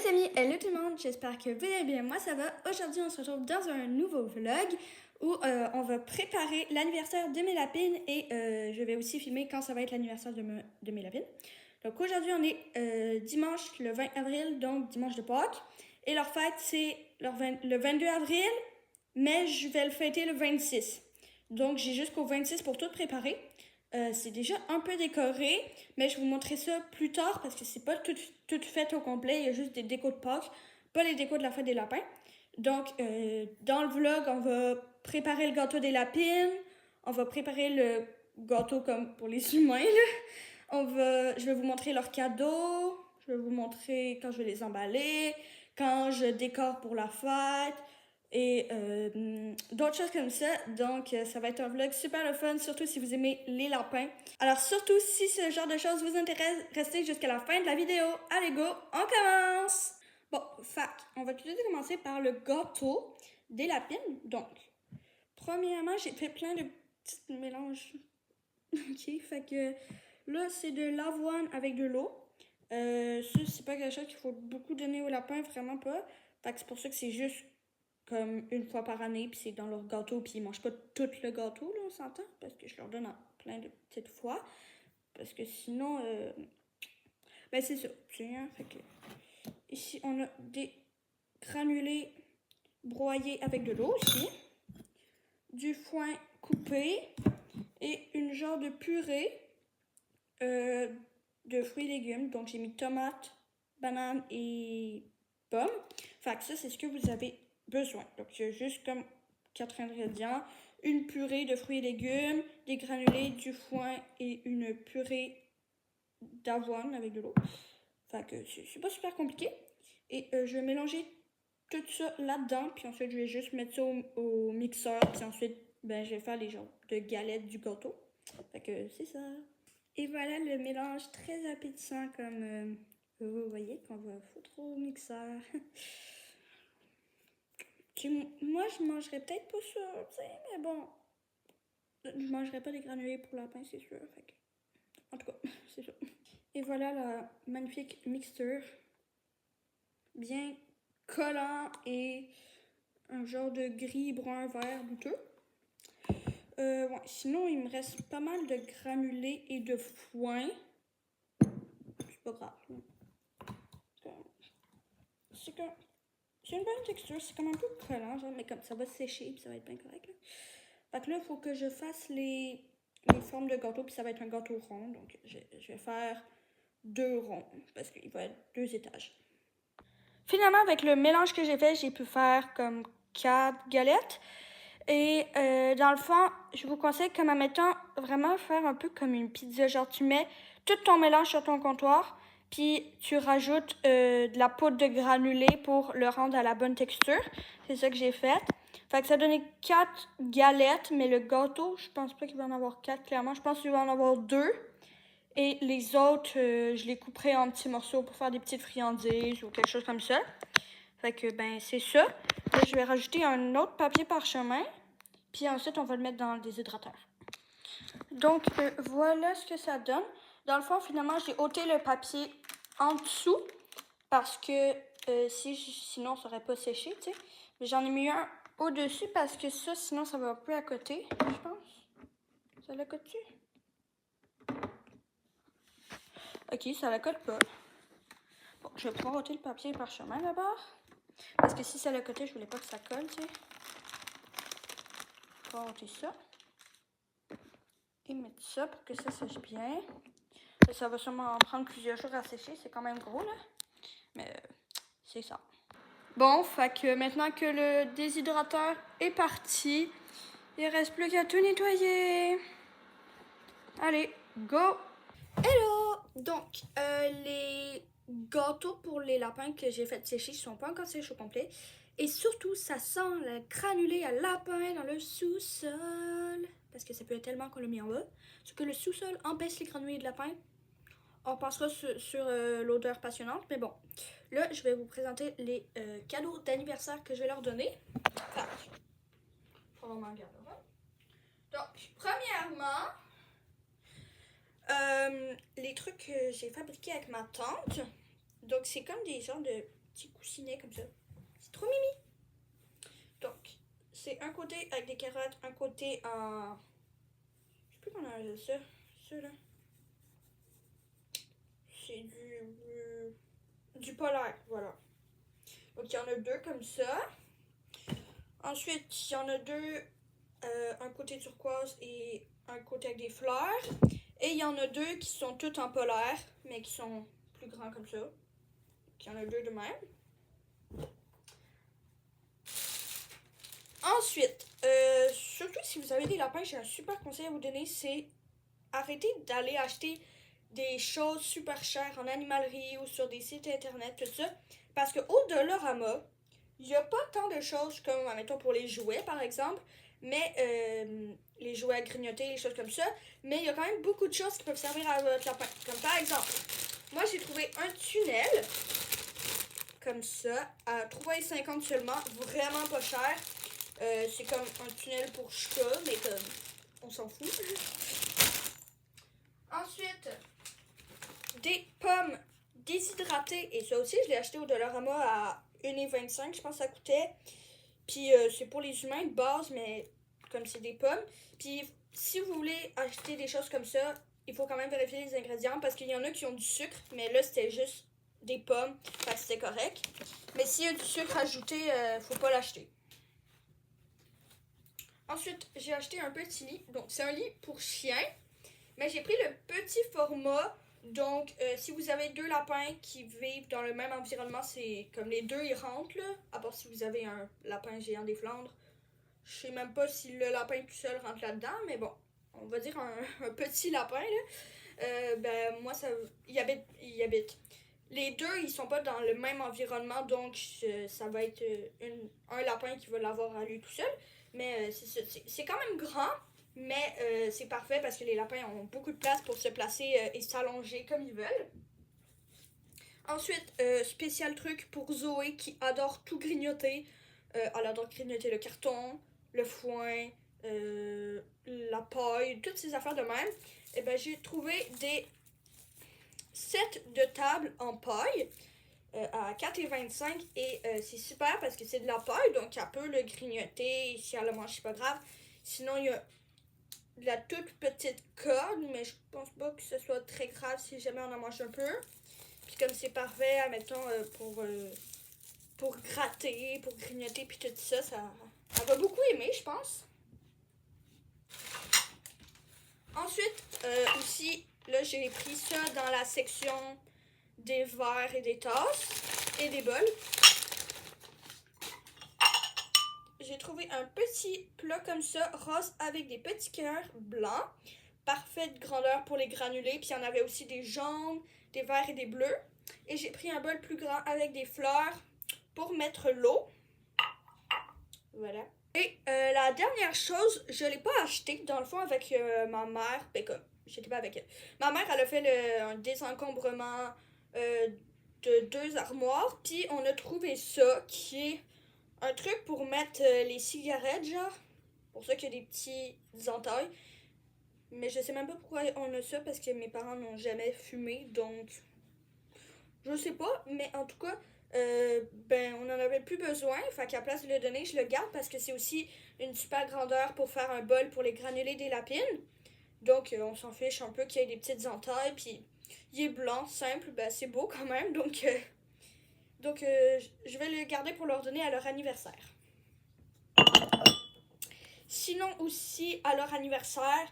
les amis, hello tout le monde, j'espère que vous allez bien, moi ça va. Aujourd'hui on se retrouve dans un nouveau vlog où on va préparer l'anniversaire de mes lapines et je vais aussi filmer quand ça va être l'anniversaire de mes lapines. Donc aujourd'hui on est dimanche le 20 avril, donc dimanche de Pâques, et leur fête c'est le 22 avril, mais je vais le fêter le 26. Donc j'ai jusqu'au 26 pour tout préparer. C'est déjà un peu décoré, mais je vais vous montrer ça plus tard parce que c'est pas tout fait au complet. Il y a juste des décos de Pâques, pas les décos de la fête des lapins. Donc, dans le vlog, on va préparer le gâteau des lapines. On va préparer le gâteau comme pour les humains. Je vais vous montrer leurs cadeaux. Je vais vous montrer quand je vais les emballer, quand je décore pour la fête et d'autres choses comme ça. Donc, ça va être un vlog super le fun, surtout si vous aimez les lapins. Alors, surtout si ce genre de choses vous intéresse, restez jusqu'à la fin de la vidéo. Allez, go, on commence! Bon, on va tout de suite commencer par le gâteau des lapines. Donc, premièrement, j'ai fait plein de petits mélanges. Ok, fait que là, c'est de l'avoine avec de l'eau. Ça, c'est pas quelque chose qu'il faut beaucoup donner aux lapins, vraiment pas. Fait que c'est pour ça que c'est juste comme une fois par année, puis c'est dans leur gâteau, puis ils mangent pas tout le gâteau, là, on s'entend, parce que je leur donne en plein de petites fois, parce que sinon, ben c'est ça, hein, fait que ici, on a des granulés broyés avec de l'eau aussi, du foin coupé, et une genre de purée de fruits et légumes, donc j'ai mis tomates, bananes et pommes, fait que ça, c'est ce que vous avez besoin. Donc, il y a juste comme 4 ingrédients, une purée de fruits et légumes, des granulés, du foin et une purée d'avoine avec de l'eau. Fait que c'est pas super compliqué. Et je vais mélanger tout ça là-dedans, puis ensuite je vais juste mettre ça au mixeur, puis ensuite ben, je vais faire les genres de galettes du gâteau. Fait que c'est ça. Et voilà le mélange très appétissant comme vous voyez qu'on va foutre au mixeur. Moi, je mangerais peut-être pas ça, tu sais, mais bon. Je mangerais pas des granulés pour lapin, c'est sûr. Fait que... En tout cas, c'est ça. Et voilà la magnifique mixture. Bien collant et un genre de gris, brun, vert, douteux. Ouais, sinon, il me reste pas mal de granulés et de foin. C'est pas grave. C'est une bonne texture, c'est comme un peu collant, genre, mais comme ça va sécher puis ça va être bien correct. Là. Fait que là, il faut que je fasse les formes de gâteau, puis ça va être un gâteau rond. Donc, je vais faire 2 ronds, parce qu'il va être 2 étages. Finalement, avec le mélange que j'ai fait, j'ai pu faire comme 4 galettes. Et dans le fond, je vous conseille comme en mettant vraiment faire un peu comme une pizza. Genre, tu mets tout ton mélange sur ton comptoir, puis tu rajoutes de la poudre de granulé pour le rendre à la bonne texture. C'est ça que j'ai fait. Fait que ça donnait 4 galettes, mais le gâteau, je pense pas qu'il va en avoir 4, clairement. Je pense qu'il va en avoir 2. Et les autres, je les couperai en petits morceaux pour faire des petites friandises ou quelque chose comme ça. Fait que, ben, c'est ça. Là, je vais rajouter un autre papier parchemin. Puis ensuite, on va le mettre dans le déshydrateur. Donc, voilà ce que ça donne. Dans le fond, finalement, j'ai ôté le papier en dessous parce que sinon, ça n'aurait pas séché, tu sais. Mais j'en ai mis un au-dessus parce que ça, sinon, ça va un peu à côté, je pense. Ça l'accote-tu? Ok, ça l'accote pas. Bon, je vais pouvoir ôter le papier parchemin d'abord. Parce que si ça l'accotait, je voulais pas que ça colle, tu sais. On va ôter ça. Et mettre ça pour que ça sèche bien. Et ça va sûrement en prendre plusieurs jours à sécher. C'est quand même gros, là. Mais c'est ça. Bon, fait que maintenant que le déshydrateur est parti, il reste plus qu'à tout nettoyer. Allez, go! Hello! Donc, les gâteaux pour les lapins que j'ai fait sécher ne sont pas encore séchés au complet. Et surtout, ça sent le granulé à lapin dans le sous-sol. Parce que ça peut être tellement qu'on l'a mis en bas. Sauf que le sous-sol empêche les granulés de lapin. On passera sur l'odeur passionnante. Mais bon, là, je vais vous présenter les cadeaux d'anniversaire que je vais leur donner. Donc, premièrement, les trucs que j'ai fabriqués avec ma tante. Donc, c'est comme des genres de petit coussinet comme ça. C'est trop mimi. Donc, c'est un côté avec des carottes, un côté en... Je sais plus comment on appelle ça. Ça, là. C'est du polaire, voilà. Donc, il y en a deux comme ça. Ensuite, il y en a deux, un côté turquoise et un côté avec des fleurs. Et il y en a deux qui sont toutes en polaire, mais qui sont plus grands comme ça. Donc, il y en a deux de même. Ensuite, surtout si vous avez des lapins, j'ai un super conseil à vous donner, c'est arrêtez d'aller acheter des choses super chères en animalerie ou sur des sites internet, tout ça. Parce qu'au Dollarama, il n'y a pas tant de choses comme, mettons, pour les jouets, par exemple, mais les jouets à grignoter, les choses comme ça. Mais il y a quand même beaucoup de choses qui peuvent servir à votre lapin. Comme par exemple, moi j'ai trouvé un tunnel, comme ça, à 3,50 seulement, vraiment pas cher. C'est comme un tunnel pour chat, mais comme on s'en fout. Ensuite, des pommes déshydratées. Et ça aussi, je l'ai acheté au Dollarama à 1,25, je pense que ça coûtait. Puis c'est pour les humains de base, mais comme c'est des pommes. Puis si vous voulez acheter des choses comme ça, il faut quand même vérifier les ingrédients parce qu'il y en a qui ont du sucre, mais là c'était juste des pommes, fait que c'était correct. Mais s'il y a du sucre ajouté, faut pas l'acheter. Ensuite, j'ai acheté un petit lit. Donc, c'est un lit pour chien. Mais j'ai pris le petit format. Donc, si vous avez deux lapins qui vivent dans le même environnement, c'est comme les deux, ils rentrent, là. À part si vous avez un lapin géant des Flandres. Je sais même pas si le lapin tout seul rentre là-dedans. Mais bon, on va dire un petit lapin, là. Ben, moi, il habite. Les deux, ils sont pas dans le même environnement. Donc, ça va être un lapin qui va l'avoir à lui tout seul. Mais c'est quand même grand, mais c'est parfait parce que les lapins ont beaucoup de place pour se placer et s'allonger comme ils veulent. Ensuite, spécial truc pour Zoé qui adore tout grignoter. Elle adore grignoter le carton, le foin, la paille, toutes ces affaires de même. Et ben j'ai trouvé des sets de table en paille. À 4,25 et c'est super parce que c'est de la paille, donc elle peut le grignoter. Si elle le mange, c'est pas grave. Sinon, il y a de la toute petite corde, mais je pense pas que ce soit très grave si jamais on en mange un peu. Puis comme c'est parfait, admettons, pour gratter, pour grignoter, puis tout ça, elle va beaucoup aimer, je pense. Ensuite, aussi, là, j'ai pris ça dans la section des verres et des tasses et des bols. J'ai trouvé un petit plat comme ça, rose avec des petits cœurs blancs. Parfaite grandeur pour les granulés. Puis il y en avait aussi des jaunes, des verts et des bleus. Et j'ai pris un bol plus grand avec des fleurs pour mettre l'eau. Voilà. Et la dernière chose, je ne l'ai pas acheté dans le fond avec ma mère. Ben comme, j'étais pas avec elle. Ma mère, elle a fait un désencombrement de 2 armoires. Puis on a trouvé ça qui est un truc pour mettre les cigarettes, genre. Pour ça qu'il y a des petits entailles. Mais je sais même pas pourquoi on a ça parce que mes parents n'ont jamais fumé. Donc, je sais pas. Mais en tout cas, ben, on en avait plus besoin. Fait qu'à place de le donner, je le garde parce que c'est aussi une super grandeur pour faire un bol pour les granulés des lapines. Donc, on s'en fiche un peu qu'il y ait des petites entailles. Puis, il est blanc, simple. Ben, c'est beau quand même. Donc, je vais le garder pour leur donner à leur anniversaire. Sinon aussi, à leur anniversaire,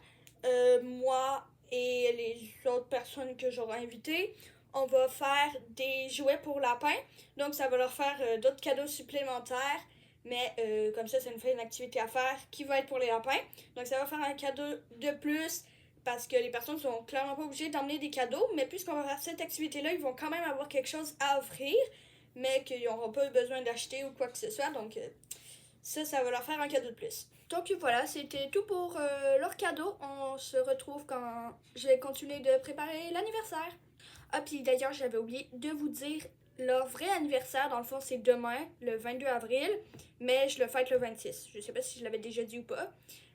moi et les autres personnes que j'aurai invitées, on va faire des jouets pour lapins. Donc, ça va leur faire d'autres cadeaux supplémentaires. Mais comme ça nous fait une activité à faire qui va être pour les lapins. Donc, ça va faire un cadeau de plus parce que les personnes sont clairement pas obligées d'emmener des cadeaux. Mais puisqu'on va faire cette activité-là, ils vont quand même avoir quelque chose à offrir. Mais qu'ils n'auront pas besoin d'acheter ou quoi que ce soit. Donc, ça va leur faire un cadeau de plus. Donc voilà, c'était tout pour leur cadeau. On se retrouve quand je vais continuer de préparer l'anniversaire. Ah, puis d'ailleurs, j'avais oublié de vous dire, leur vrai anniversaire, dans le fond, c'est demain, le 22 avril, mais je le fête le 26. Je sais pas si je l'avais déjà dit ou pas,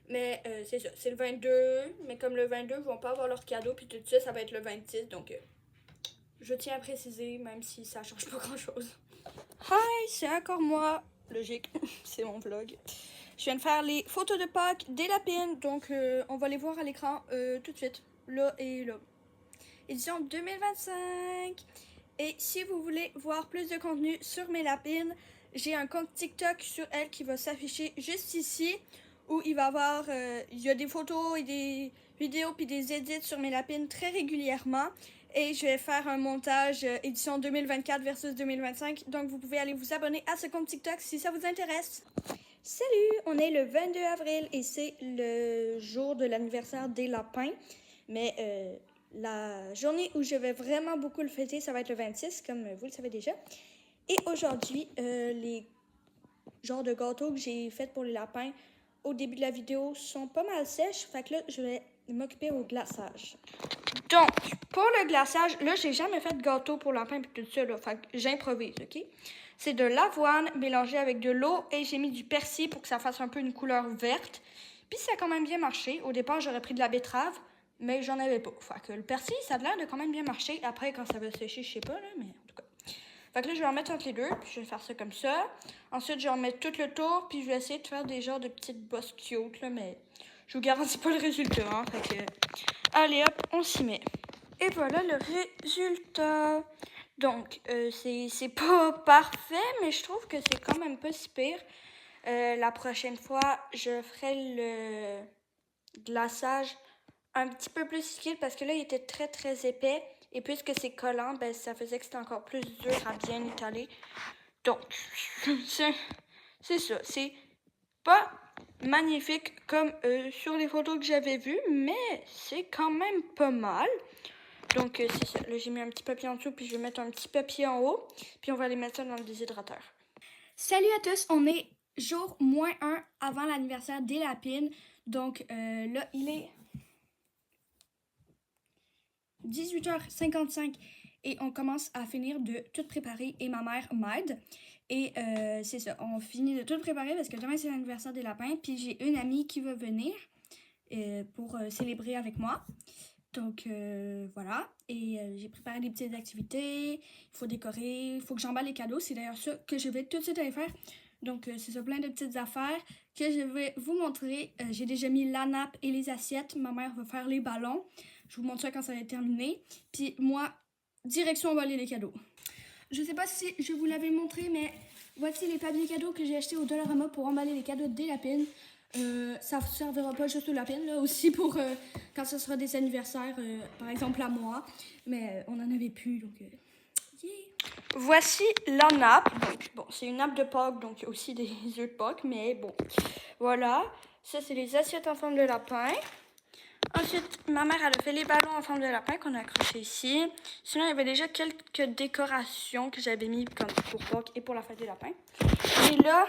mais c'est ça, c'est le 22, mais comme le 22, ils vont pas avoir leur cadeau, puis tout ça, ça va être le 26, donc je tiens à préciser, même si ça change pas grand-chose. c'est encore moi. Logique, c'est mon vlog. Je viens de faire les photos de Pâques des lapines, donc on va les voir à l'écran tout de suite, là et là. Édition 2025. Et si vous voulez voir plus de contenu sur mes lapines, j'ai un compte TikTok sur elle qui va s'afficher juste ici, où il va y avoir, il y a des photos et des vidéos puis des edits sur mes lapines très régulièrement. Et je vais faire un montage édition 2024 versus 2025. Donc vous pouvez aller vous abonner à ce compte TikTok si ça vous intéresse. Salut, on est le 22 avril et c'est le jour de l'anniversaire des lapins. Mais la journée où je vais vraiment beaucoup le fêter, ça va être le 26, comme vous le savez déjà. Et aujourd'hui, les genres de gâteaux que j'ai fait pour les lapins au début de la vidéo sont pas mal sèches. Fait que là, je vais m'occuper au glaçage. Donc, pour le glaçage, là, j'ai jamais fait de gâteau pour lapin et tout ça, là. Fait que j'improvise, OK? C'est de l'avoine mélangée avec de l'eau et j'ai mis du persil pour que ça fasse un peu une couleur verte. Puis ça a quand même bien marché. Au départ, j'aurais pris de la betterave, mais j'en avais pas. Fait que le persil, ça a l'air de quand même bien marcher. Après, quand ça va sécher, je sais pas, là, mais en tout cas. Fait que là, je vais en mettre entre les deux, puis je vais faire ça comme ça. Ensuite, je vais en mettre tout le tour, puis je vais essayer de faire des genres de petites bosses cute, là, mais je vous garantis pas le résultat, hein. Fait que, allez hop, on s'y met. Et voilà le résultat. Donc, c'est pas parfait, mais je trouve que c'est quand même pas si pire. La prochaine fois, je ferai le glaçage un petit peu plus liquide parce que là, il était très, très épais. Et puisque c'est collant, ben, ça faisait que c'était encore plus dur à bien étaler. Donc, c'est ça. C'est pas magnifique comme sur les photos que j'avais vues, mais c'est quand même pas mal. Donc, c'est ça. Là, j'ai mis un petit papier en dessous, puis je vais mettre un petit papier en haut. Puis on va aller mettre ça dans le déshydrateur. Salut à tous! On est jour -1 avant l'anniversaire des lapines. Donc, là, il est 18h55 et on commence à finir de tout préparer et ma mère m'aide. Et c'est ça, on finit de tout préparer parce que demain c'est l'anniversaire des lapins. Puis j'ai une amie qui va venir pour célébrer avec moi. Donc voilà, et j'ai préparé des petites activités, il faut décorer, il faut que j'emballe les cadeaux. C'est d'ailleurs ça que je vais tout de suite aller faire. Donc c'est ça, plein de petites affaires que je vais vous montrer. J'ai déjà mis la nappe et les assiettes, ma mère va faire les ballons. Je vous montre ça quand ça va être terminé. Puis moi, direction emballer les cadeaux. Je sais pas si je vous l'avais montré, mais voici les papiers cadeaux que j'ai achetés au Dollarama pour emballer les cadeaux des lapines. Ça ne servira pas juste aux lapines, là, aussi pour quand ce sera des anniversaires, par exemple à moi. Mais on n'en avait plus, donc yeah. Voici la nappe. Donc, bon, c'est une nappe de Pâques, donc il y a aussi des œufs de Pâques, mais bon. Voilà. Ça, c'est les assiettes en forme de lapin. Ensuite, ma mère, elle a fait les ballons en forme de lapin qu'on a accrochés ici. Sinon, il y avait déjà quelques décorations que j'avais mis comme pour Pâques et pour la fête des lapins. Et là,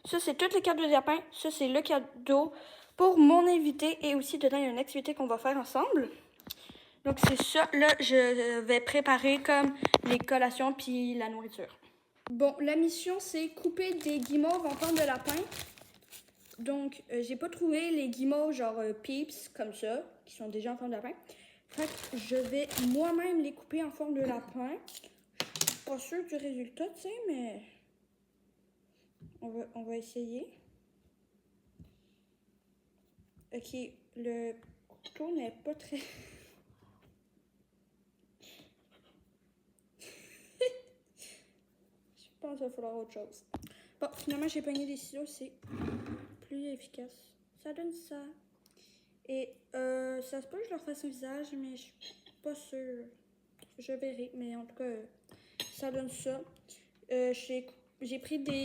ça, c'est toutes les cadeaux de lapin. Ça, c'est le cadeau pour mon invité. Et aussi, dedans, il y a une activité qu'on va faire ensemble. Donc, c'est ça. Là, je vais préparer comme les collations puis la nourriture. Bon, la mission, c'est couper des guimauves en forme de lapin. Donc, j'ai pas trouvé les guimauves genre Peeps comme ça, qui sont déjà en forme de lapin. Fait que je vais moi-même les couper en forme de lapin. Je suis pas sûre du résultat, tu sais, mais on va essayer. Ok, le couteau n'est pas très... Je pense qu'il va falloir autre chose. Bon, finalement, j'ai pogné des ciseaux, c'est plus efficace. Ça donne ça. Et ça se peut que je leur fasse un visage, mais je suis pas sûre. Je verrai, mais en tout cas, ça donne ça. J'ai pris des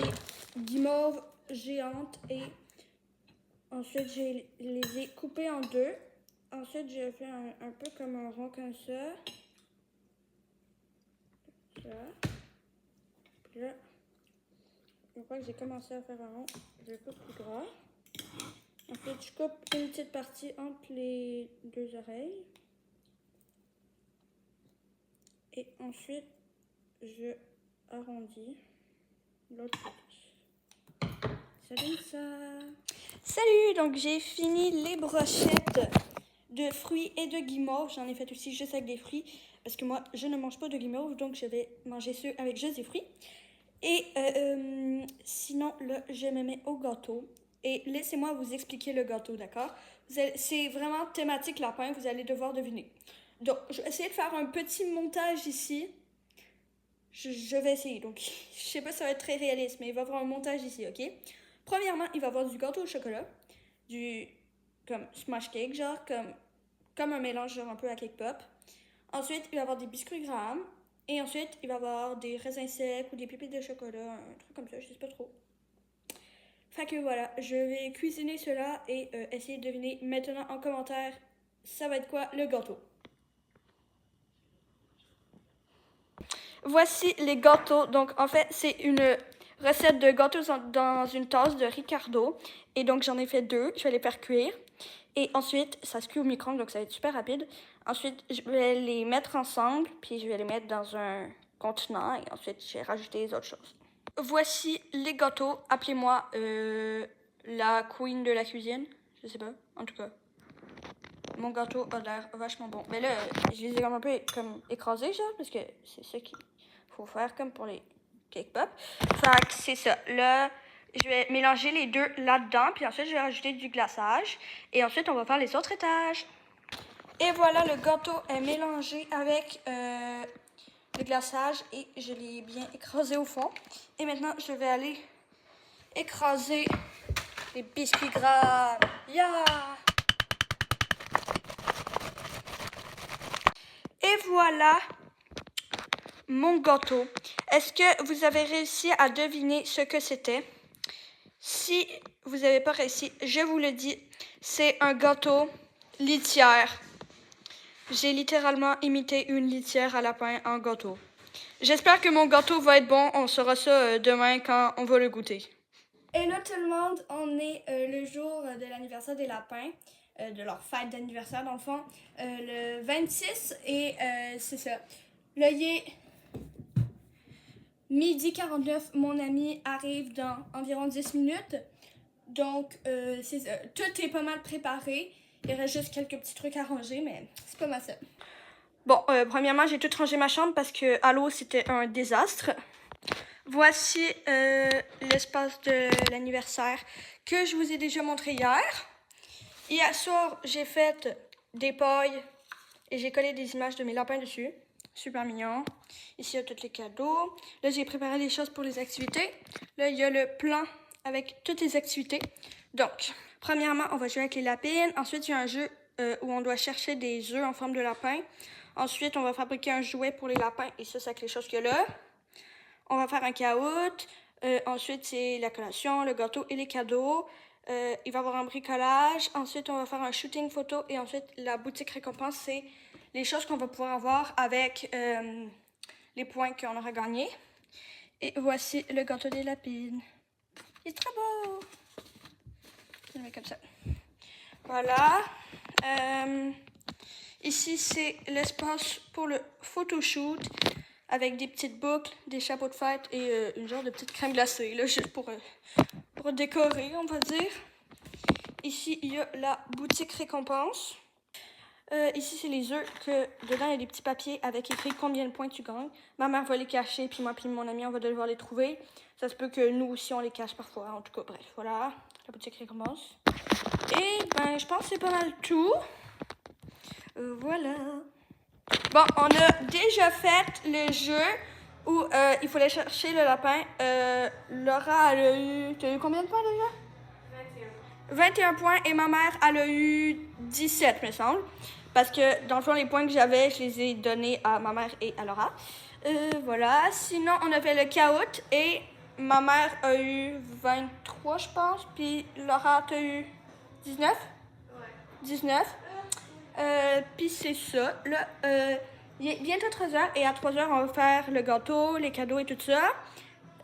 guimauves géantes et ensuite, je les ai coupées en deux. Ensuite, j'ai fait un peu comme un rond comme ça. Ça. Puis là, une fois que j'ai commencé à faire un rond, je coupe plus gras. Ensuite, je coupe une petite partie entre les deux oreilles. Et ensuite, je arrondis l'autre côté. Ça donne ça. Salut! Donc, j'ai fini les brochettes de fruits et de guimauves. J'en ai fait aussi juste avec des fruits. Parce que moi, je ne mange pas de guimauves, donc je vais manger ceux avec juste des fruits. Et sinon, là, je me mets au gâteau. Et laissez-moi vous expliquer le gâteau, d'accord? C'est vraiment thématique lapin, vous allez devoir deviner. Donc, je vais essayer de faire un petit montage ici. Je vais essayer, donc je sais pas si ça va être très réaliste, mais il va y avoir un montage ici, ok? Premièrement, il va y avoir du gâteau au chocolat, comme smash cake, genre, comme un mélange genre un peu à cake pop. Ensuite, il va y avoir des biscuits Graham. Et ensuite, il va y avoir des raisins secs ou des pépites de chocolat, un truc comme ça, je sais pas trop. Fait que voilà, je vais cuisiner cela et essayer de deviner maintenant en commentaire, ça va être quoi le gâteau. Voici les gâteaux. Donc, en fait, c'est une recette de gâteaux dans une tasse de Ricardo. Et donc, j'en ai fait 2. Je vais les faire cuire. Et ensuite, ça se cuit au micro-ondes, donc ça va être super rapide. Ensuite, je vais les mettre ensemble, puis je vais les mettre dans un contenant. Et ensuite, je vais rajouter les autres choses. Voici les gâteaux. Appelez-moi la queen de la cuisine. Je sais pas, en tout cas. Mon gâteau a l'air vachement bon. Mais là, je les ai comme un peu écrasés, genre, parce que c'est ça qu'il faut faire comme pour les cake pop. Fait que c'est ça. Là, je vais mélanger les deux là-dedans, puis ensuite, je vais rajouter du glaçage. Et ensuite, on va faire les autres étages. Et voilà, le gâteau est mélangé avec le glaçage et je l'ai bien écrasé au fond. Et maintenant, je vais aller écraser les biscuits gras. Yeah! Et voilà mon gâteau. Est-ce que vous avez réussi à deviner ce que c'était? Si vous n'avez pas réussi, je vous le dis, c'est un gâteau litière. J'ai littéralement imité une litière à lapin en gâteau. J'espère que mon gâteau va être bon. On saura ça demain quand on va le goûter. Et là tout le monde, on est le jour de l'anniversaire des lapins. De leur fête d'anniversaire dans le fond, le 26 et c'est ça. Là il est midi 49, mon ami arrive dans environ 10 minutes. Donc c'est ça. Tout est pas mal préparé. Il reste juste quelques petits trucs à ranger, mais c'est pas mal ça. Bon, premièrement, j'ai tout rangé ma chambre parce que à l'eau, c'était un désastre. Voici l'espace de l'anniversaire que je vous ai déjà montré hier. Hier soir, j'ai fait des pailles et j'ai collé des images de mes lapins dessus. Super mignon. Ici, il y a tous les cadeaux. Là, j'ai préparé les choses pour les activités. Là, il y a le plan avec toutes les activités. Donc, premièrement, on va jouer avec les lapines. Ensuite, il y a un jeu où on doit chercher des œufs en forme de lapin. Ensuite, on va fabriquer un jouet pour les lapins. Et ça, c'est avec les choses qu'il y a là. On va faire un caout. Ensuite, c'est la collation, le gâteau et les cadeaux. Il va y avoir un bricolage. Ensuite, on va faire un shooting photo. Et ensuite, la boutique récompense, c'est les choses qu'on va pouvoir avoir avec les points qu'on aura gagnés. Et voici le gâteau des lapines. Il est très beau. Je le mets comme ça. Voilà. Ici, c'est l'espace pour le photoshoot avec des petites boucles, des chapeaux de fête et une genre de petite crème glacée, là, juste pour décorer, on va dire. Ici, il y a la boutique récompense. Ici, c'est les œufs que dedans, il y a des petits papiers avec écrit combien de points tu gagnes. Ma mère va les cacher, puis moi puis mon ami, on va devoir les trouver. Ça se peut que nous aussi, on les cache parfois. En tout cas, bref, voilà. La boutique récompense. Et ben, je pense que c'est pas mal tout. Voilà. Bon, on a déjà fait le jeu où il fallait chercher le lapin. Laura, elle a eu... Tu as eu combien de points déjà? 21 points. Et ma mère, elle a eu 17, me semble. Parce que, dans le fond, les points que j'avais, je les ai donnés à ma mère et à Laura. Voilà. Sinon, on a fait le caout et ma mère a eu 23, je pense. Puis Laura, tu as eu 19? Ouais. 19. Puis c'est ça. Là, il est bientôt 13h et à 3h, on va faire le gâteau, les cadeaux et tout ça.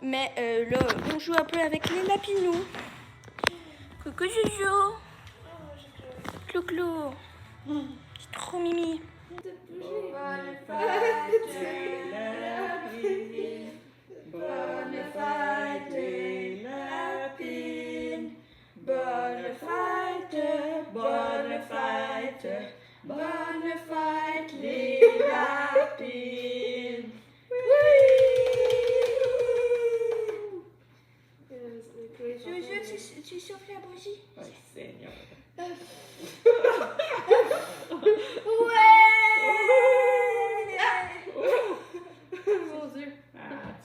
Mais là, on joue un peu avec les lapinous. Coucou Jojo. Clou-clou. C'est trop mimi. Bonne fête les lapines. Bonne fête les lapines. Bonne fête, bonne fête. Bonne fête les lapines. Oui.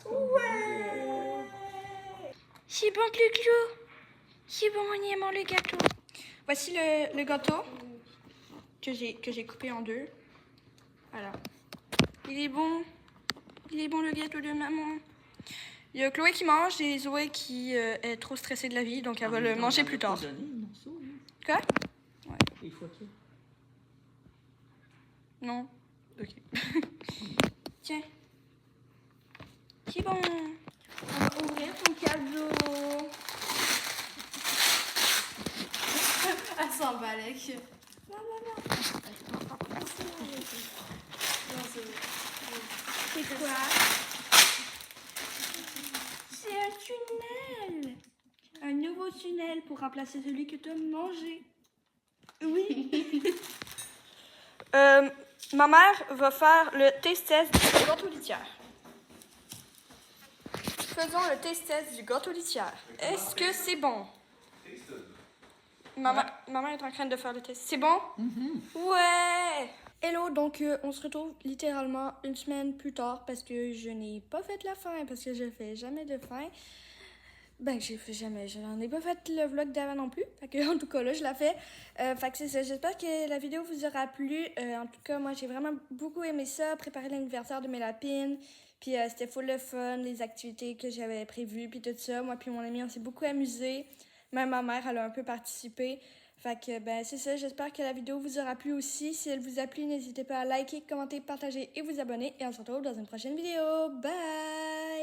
Ouais! C'est bon, Clou-Clou. C'est bon, on y aimant le gâteau. Voici le gâteau que j'ai coupé en deux. Voilà. Il est bon. Il est bon, le gâteau de maman. Il y a Chloé qui mange et Zoé qui est trop stressée de la vie, donc elle va le manger plus tard. Quoi? Ouais. Il faut que... Non. Ok. Tiens. C'est bon. On va ouvrir ton cadeau. Elle s'emballait. Non, non, non. C'est quoi? C'est un tunnel. Un nouveau tunnel pour remplacer celui que tu as mangé. Oui. Ma mère va faire le taste test du gâteau litière. Faisons le taste test du gâteau litière. Est-ce que c'est bon? Ma mère est en train de faire le test. C'est bon? Ouais! Hello, donc on se retrouve littéralement une semaine plus tard parce que je n'ai pas fait la fin, parce que je fais jamais de fin. Ben, j'en ai pas fait le vlog d'avant non plus. Fait que, en tout cas, là, je la fais. Fait que c'est ça. J'espère que la vidéo vous aura plu. En tout cas, moi, j'ai vraiment beaucoup aimé ça. Préparer l'anniversaire de Mélapine. Puis c'était full de fun, les activités que j'avais prévues, puis tout ça. Moi puis mon ami, on s'est beaucoup amusés. Même ma mère, elle a un peu participé. Fait que, ben, c'est ça. J'espère que la vidéo vous aura plu aussi. Si elle vous a plu, n'hésitez pas à liker, commenter, partager et vous abonner. Et on se retrouve dans une prochaine vidéo. Bye!